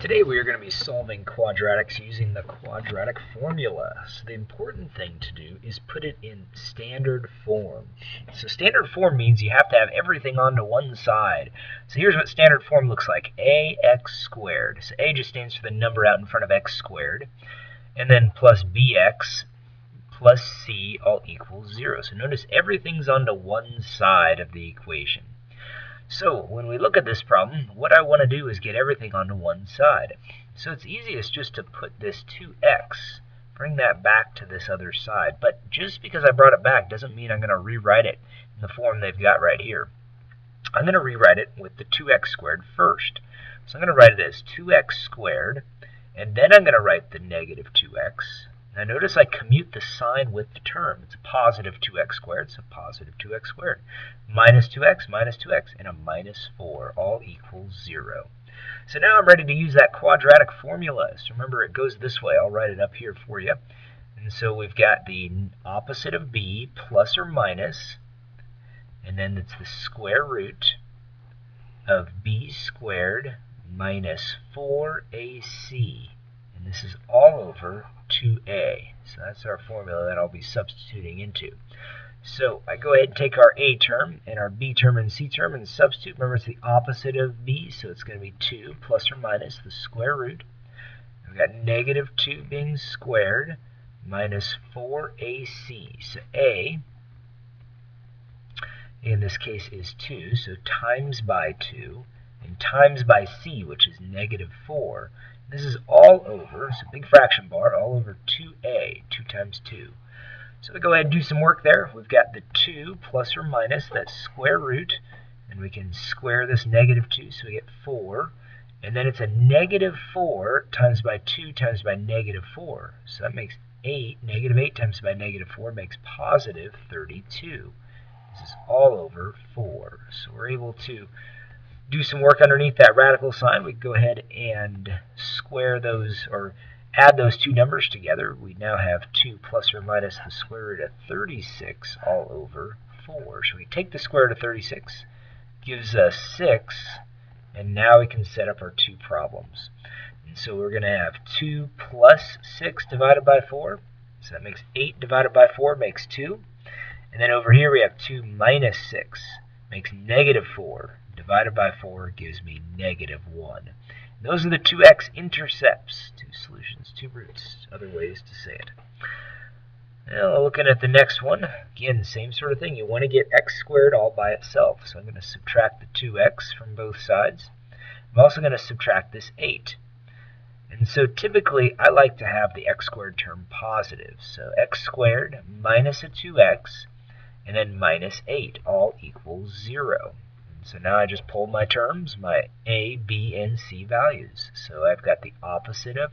Today we are going to be solving quadratics using the quadratic formula. So the important thing to do is put it in standard form. So standard form means you have to have everything onto one side. So here's what standard form looks like. Ax squared. So A just stands for the number out in front of x squared. And then plus bx plus c all equals 0. So notice everything's onto one side of the equation. So when we look at this problem, what I want to do is get everything onto one side. So it's easiest just to put this 2x, bring that back to this other side. But just because I brought it back doesn't mean I'm going to rewrite it in the form they've got right here. I'm going to rewrite it with the 2x squared first. So I'm going to write it as 2x squared, and then I'm going to write the negative 2x. Now notice I commute the sign with the term. It's a positive 2x squared, so positive 2x squared. Minus 2x, and a minus 4, all equals 0. So now I'm ready to use that quadratic formula. So remember, it goes this way. I'll write it up here for you. And so we've got the opposite of b plus or minus, and then it's the square root of b squared minus 4ac. And this is all over 2a. So that's our formula that I'll be substituting into. So I go ahead and take our a term and our b term and c term and substitute. Remember, it's the opposite of b, so it's going to be 2 plus or minus the square root. We've got negative 2 being squared minus 4ac. So a, in this case, is 2, so times by 2, and times by c, which is negative 4. This is all over, so big fraction bar, all over 2a, 2 times 2. So we go ahead and do some work there. We've got the 2 plus or minus that square root, and we can square this negative 2, so we get 4. And then it's a negative 4 times by 2 times by negative 4. So that makes 8. Negative 8 times by negative 4 makes positive 32. This is all over 4. So we're able to do some work underneath that radical sign. We go ahead and square those, or add those two numbers together. We now have 2 plus or minus the square root of 36 all over 4. So we take the square root of 36, gives us 6, and now we can set up our two problems. And so we're going to have 2 plus 6 divided by 4. So that makes 8 divided by 4 makes 2. And then over here we have 2 minus 6 makes negative 4. Divided by 4 gives me negative 1. Those are the two x-intercepts, two solutions, two roots, other ways to say it. Now, looking at the next one, again, same sort of thing. You want to get x squared all by itself. So I'm going to subtract the 2x from both sides. I'm also going to subtract this 8. And so typically, I like to have the x squared term positive. So x squared minus a 2x, and then minus 8, all equals 0. So now I just pull my terms, my a, b, and c values. So I've got the opposite of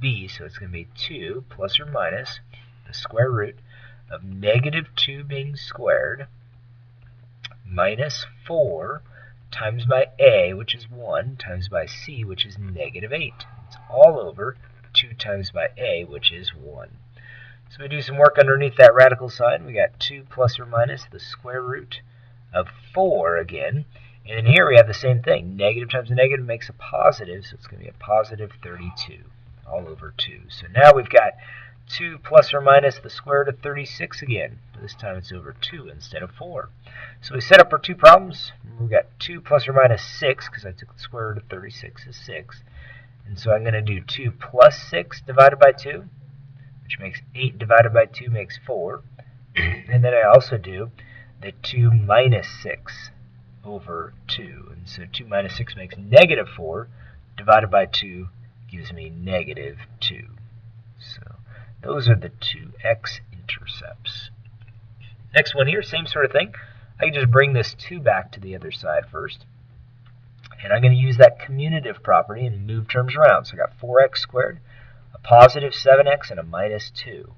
b, so it's going to be 2 plus or minus the square root of negative 2 being squared minus 4 times by a, which is 1, times by c, which is negative 8. It's all over 2 times by a, which is 1. So we do some work underneath that radical sign. We got 2 plus or minus the square root of 4 again. And then here we have the same thing. Negative times a negative makes a positive, so it's going to be a positive 32 all over 2. So now we've got 2 plus or minus the square root of 36 again. This time it's over 2 instead of 4. So we set up our two problems. We've got 2 plus or minus 6, because I took the square root of 36 is 6. And so I'm going to do 2 plus 6 divided by 2, which makes 8 divided by 2 makes 4. And then I also do the 2 minus 6 over 2. And so 2 minus 6 makes negative 4. Divided by 2 gives me negative 2. So those are the two x-intercepts. Next one here, same sort of thing. I can just bring this 2 back to the other side first. And I'm going to use that commutative property and move terms around. So I got 4x squared, a positive 7x, and a minus 2.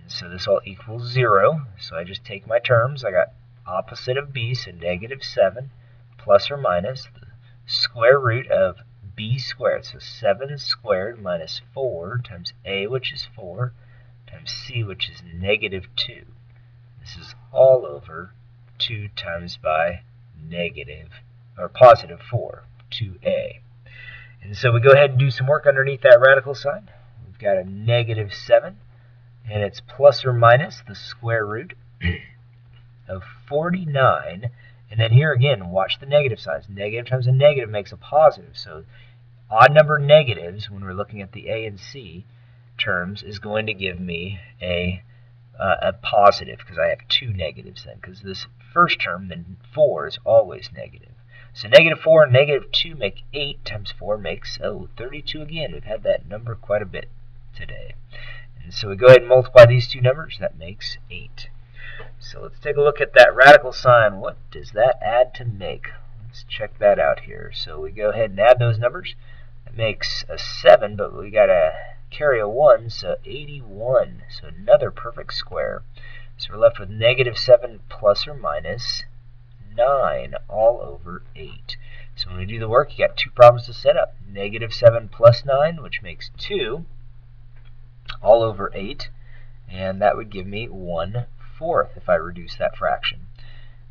So this all equals 0. So I just take my terms. I got opposite of b, so negative 7, plus or minus the square root of b squared. So 7 squared minus 4 times a, which is 4, times c, which is negative 2. This is all over 2 times by negative, or positive 4, 2a. And so we go ahead and do some work underneath that radical sign. We've got a negative 7, and it's plus or minus the square root of 49. And then here again, watch the negative signs. Negative times a negative makes a positive. So odd number negatives, when we're looking at the A and C terms, is going to give me a positive, because I have two negatives then, because this first term, the 4, is always negative. So negative 4 and negative 2 make 8 times 4 makes, 32 again. We've had that number quite a bit today. And so we go ahead and multiply these two numbers. That makes 8. So let's take a look at that radical sign. What does that add to make? Let's check that out here. So we go ahead and add those numbers. That makes a 7, but we got to carry a 1, so 81. So another perfect square. So we're left with negative 7 plus or minus 9 all over 8. So when we do the work, you got two problems to set up. Negative 7 plus 9, which makes 2 all over 8. And that would give me 1/4 if I reduce that fraction.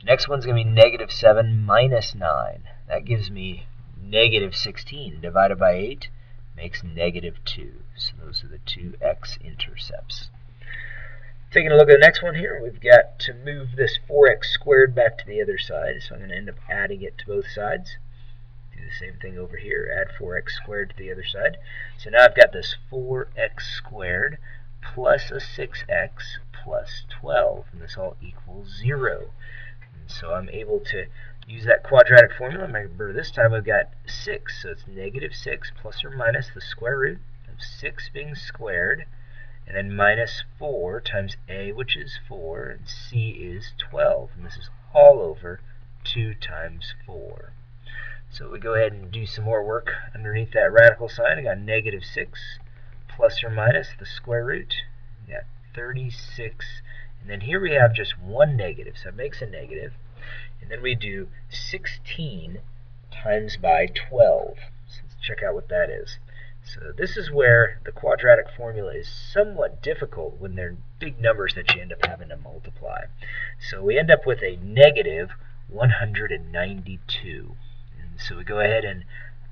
Next one's going to be negative 7 minus 9. That gives me negative 16 divided by 8 makes negative 2. So those are the two x-intercepts. Taking a look at the next one here, we've got to move this 4x squared back to the other side. So I'm going to end up adding it to both sides. Do the same thing over here, add 4x squared to the other side. So now I've got this 4x squared plus a 6x plus 12, and this all equals 0. And so I'm able to use that quadratic formula. Remember, this time we've got 6, so it's negative 6 plus or minus the square root of 6 being squared, and then minus 4 times a, which is 4, and c is 12. And this is all over 2 times 4. So we go ahead and do some more work underneath that radical sign. I got negative 6 plus or minus the square root. We got 36. And then here we have just one negative, so it makes a negative. And then we do 16 times by 12. So let's check out what that is. So this is where the quadratic formula is somewhat difficult when they're big numbers that you end up having to multiply. So we end up with a negative 192. And so we go ahead and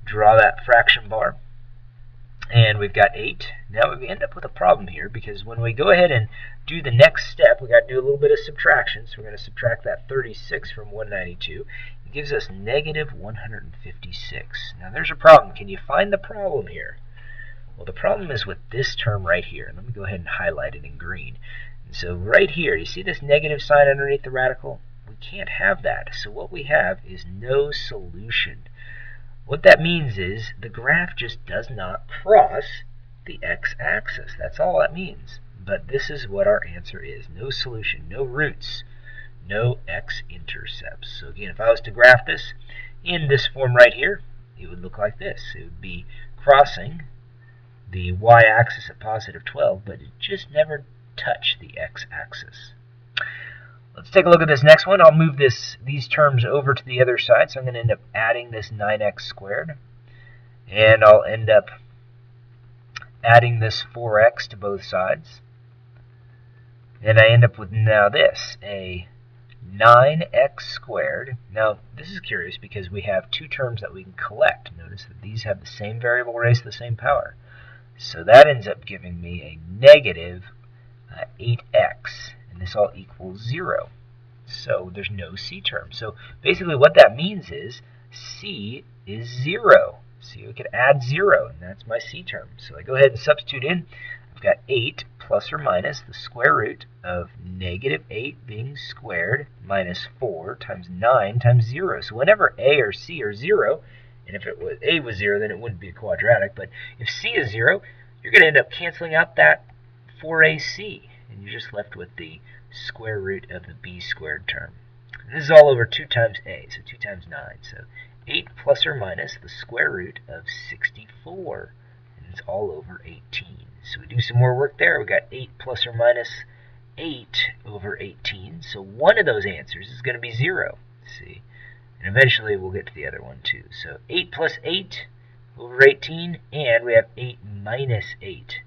draw that fraction bar. And we've got 8. Now we end up with a problem here, because when we go ahead and do the next step, we've got to do a little bit of subtraction. So we're going to subtract that 36 from 192. It gives us negative 156. Now there's a problem. Can you find the problem here? Well, the problem is with this term right here. Let me go ahead and highlight it in green. And so right here, you see this negative sign underneath the radical? We can't have that. So what we have is no solution. What that means is the graph just does not cross the x-axis. That's all that means. But this is what our answer is. No solution, no roots, no x-intercepts. So again, if I was to graph this in this form right here, it would look like this. It would be crossing the y-axis at positive 12, but it just never touched the x-axis. Let's take a look at this next one. I'll move these terms over to the other side. So I'm going to end up adding this 9x squared. And I'll end up adding this 4x to both sides. And I end up with now this, a 9x squared. Now, this is curious because we have two terms that we can collect. Notice that these have the same variable raised to the same power. So that ends up giving me a negative 8x. And this all equals 0. So there's no c term. So basically what that means is c is 0. See, we could add 0, and that's my c term. So I go ahead and substitute in. I've got 8 plus or minus the square root of negative 8 being squared minus 4 times 9 times 0. So whenever a or c are 0, and if a was 0, then it wouldn't be a quadratic. But if c is 0, you're going to end up canceling out that 4ac. And you're just left with the square root of the b squared term. And this is all over 2 times a, so 2 times 9. So 8 plus or minus the square root of 64. And it's all over 18. So we do some more work there. We got 8 plus or minus 8 over 18. So one of those answers is going to be 0. See? And eventually we'll get to the other one too. So 8 plus 8 over 18, and we have 8 minus 8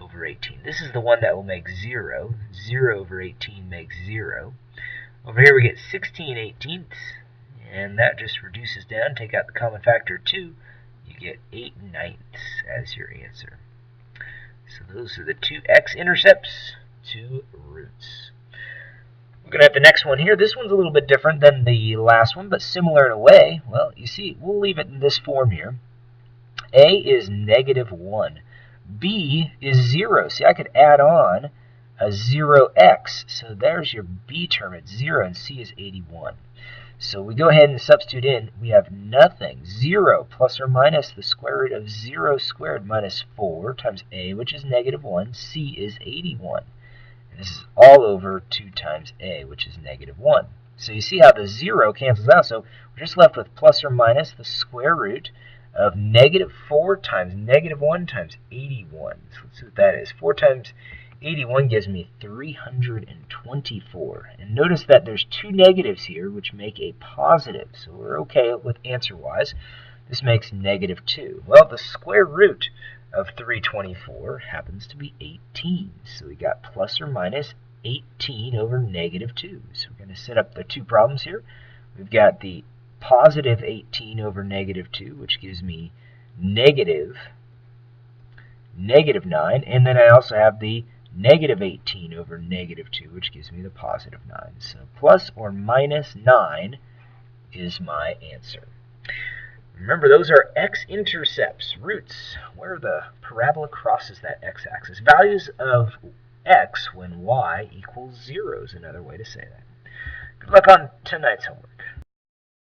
over 18. This is the one that will make 0. 0 over 18 makes 0. Over here we get 16/18, and that just reduces down. Take out the common factor 2. You get 8/9 as your answer. So those are the two x-intercepts, two roots. We're going to have the next one here. This one's a little bit different than the last one, but similar in a way. Well, you see, we'll leave it in this form here. A is -1. B is 0. See, I could add on a 0x. So there's your B term at 0, and C is 81. So we go ahead and substitute in. We have nothing. 0 plus or minus the square root of 0 squared minus 4 times A, which is -1. C is 81. And this is all over 2 times A, which is -1. So you see how the 0 cancels out. So we're just left with plus or minus the square root of -4 times -1 times 81. So let's see what that is. 4 times 81 gives me 324. And notice that there's two negatives here, which make a positive. So we're okay with answer-wise. This makes -2. Well, the square root of 324 happens to be 18. So we got plus or minus 18 over -2. So we're going to set up the two problems here. We've got the positive 18 over -2, which gives me -9. And then I also have the -18 over -2, which gives me the positive 9. So plus or minus 9 is my answer. Remember, those are x-intercepts, roots, where the parabola crosses that x-axis. Values of x when y equals 0 is another way to say that. Good luck on tonight's homework.